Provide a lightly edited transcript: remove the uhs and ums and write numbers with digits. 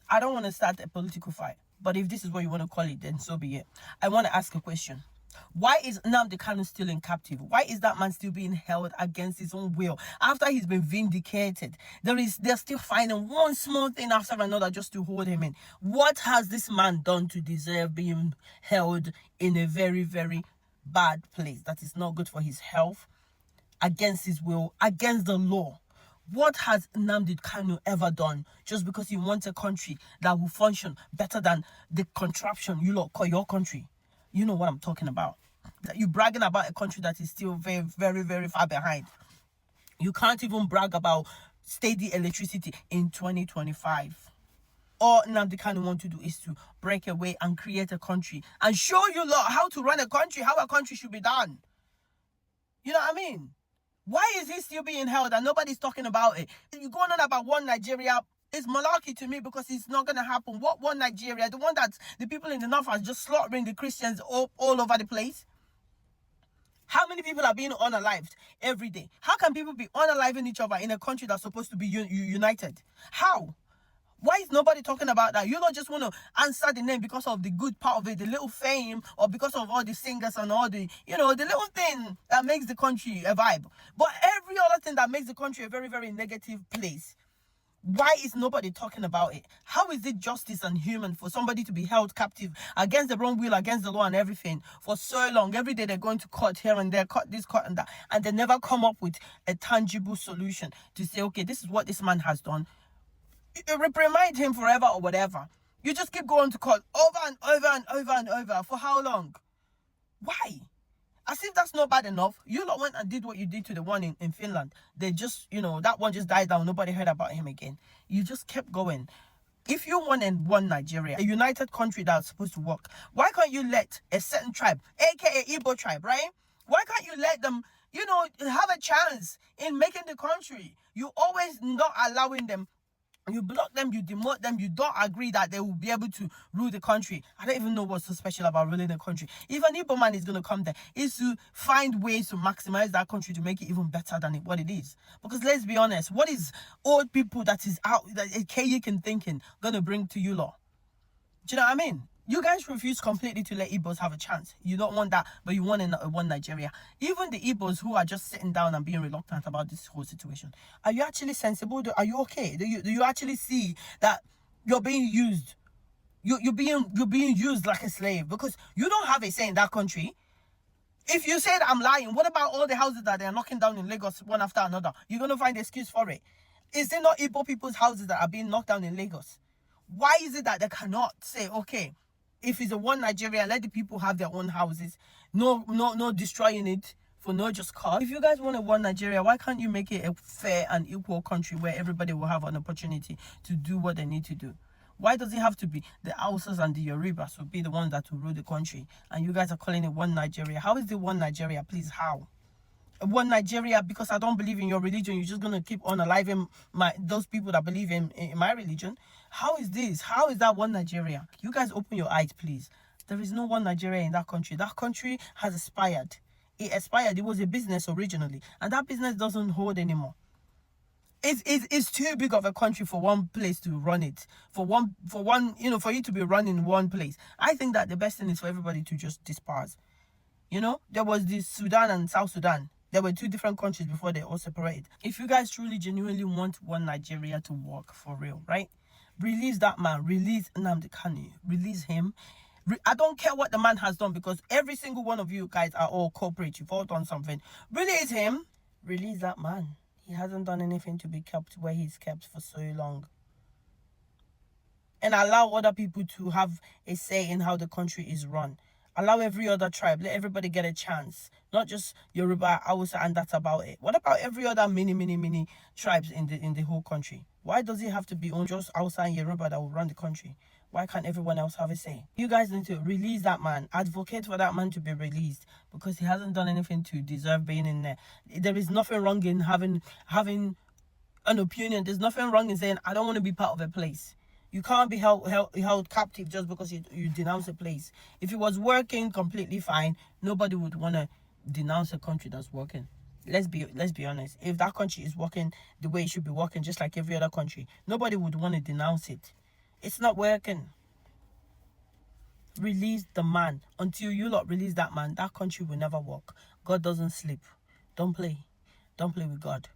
I don't want to start a political fight, but if this is what you want to call it, then so be it. I want to ask a question. Why is Nnamdi Kanu still in captive? Why is that man still being held against his own will after he's been vindicated? They're still finding one small thing after another just to hold him in. What has this man done to deserve being held in a very, very bad place that is not good for his health, against his will, against the law? What has Nnamdi Kanu ever done just because he wants a country that will function better than the contraption you lot call your country? You know what I'm talking about. That you bragging about a country that is still very, very, very far behind. You can't even brag about steady electricity in 2025. All Nnamdi Kanu want to do is to break away and create a country and show you lot how to run a country, how a country should be done. You know what I mean? Why is he still being held and nobody's talking about it? You're going on about one Nigeria. It's malarkey to me because it's not going to happen. What one Nigeria? The one that the people in the north are just slaughtering the Christians all over the place? How many people are being unalived every day? How can people be unaliving each other in a country that's supposed to be united? How? Why is nobody talking about that? You don't just want to answer the name because of the good part of it, the little fame, or because of all the singers and all the, the little thing that makes the country a vibe. But every other thing that makes the country a very, very negative place, why is nobody talking about it? How is it justice and human for somebody to be held captive against the wrong will, against the law and everything for so long? Every day they're going to court here and there, court this, court and that, and they never come up with a tangible solution to say, okay, this is what this man has done. Reprimand him forever or whatever. You just keep going to court over and over and over and over. For how long? Why? As if that's not bad enough, you lot went and did what you did to the one in Finland. They just, that one just died down. Nobody heard about him again. You just kept going. If you want one Nigeria, a united country that's supposed to work, why can't you let a certain tribe, aka Igbo tribe, right? Why can't you let them, have a chance in making the country? You always not allowing them. You block them, you demote them, you don't agree that they will be able to rule the country. I don't even know what's so special about ruling the country. If an Igbo man is going to come there, is to find ways to maximize that country to make it even better than what it is. Because let's be honest, what is old people that is out, that archaic in thinking, going to bring to you lot? Do you know what I mean? You guys refuse completely to let Igbos have a chance. You don't want that, but you want one Nigeria. Even the Igbos who are just sitting down and being reluctant about this whole situation. Are you actually sensible? Are you okay? Do you actually see that you're being used? You're being used like a slave because you don't have a say in that country. If you said I'm lying, what about all the houses that they're knocking down in Lagos one after another? You're going to find an excuse for it. Is it not Igbo people's houses that are being knocked down in Lagos? Why is it that they cannot say, okay, if it's a one Nigeria, let the people have their own houses. No destroying it for no just cause. If you guys want a one Nigeria, why can't you make it a fair and equal country where everybody will have an opportunity to do what they need to do? Why does it have to be the Hausas and the Yorubas will be the ones that will rule the country? And you guys are calling it one Nigeria. How is it one Nigeria, please? How? One Nigeria, because I don't believe in your religion, you're just gonna keep on aliving those people that believe in my religion. How is this? How is that one Nigeria? You guys open your eyes, please. There is no one Nigeria in that country. That country has expired. It expired. It was a business originally, and that business doesn't hold anymore. It's too big of a country for one place to run it. For you to be running one place. I think that the best thing is for everybody to just disperse. There was this Sudan and South Sudan. There were two different countries before they all separated. If you guys truly, genuinely want one Nigeria to work for real, right? Release that man. Release Nnamdi Kanu. Release him. I don't care what the man has done because every single one of you guys are all corporate. You've all done something. Release him. Release that man. He hasn't done anything to be kept where he's kept for so long. And allow other people to have a say in how the country is run. Allow every other tribe, let everybody get a chance. Not just Yoruba, Hausa, and that's about it. What about every other many tribes in the whole country? Why does it have to be only just Hausa and Yoruba that will run the country? Why can't everyone else have a say? You guys need to release that man. Advocate for that man to be released because he hasn't done anything to deserve being in there. There is nothing wrong in having an opinion. There's nothing wrong in saying, I don't want to be part of a place. You can't be held captive just because you denounce a place. If it was working completely fine, nobody would want to denounce a country that's working. Let's be honest. If that country is working the way it should be working, just like every other country, nobody would want to denounce it. It's not working. Release the man. Until you lot release that man, that country will never work. God doesn't sleep. Don't play. Don't play with God.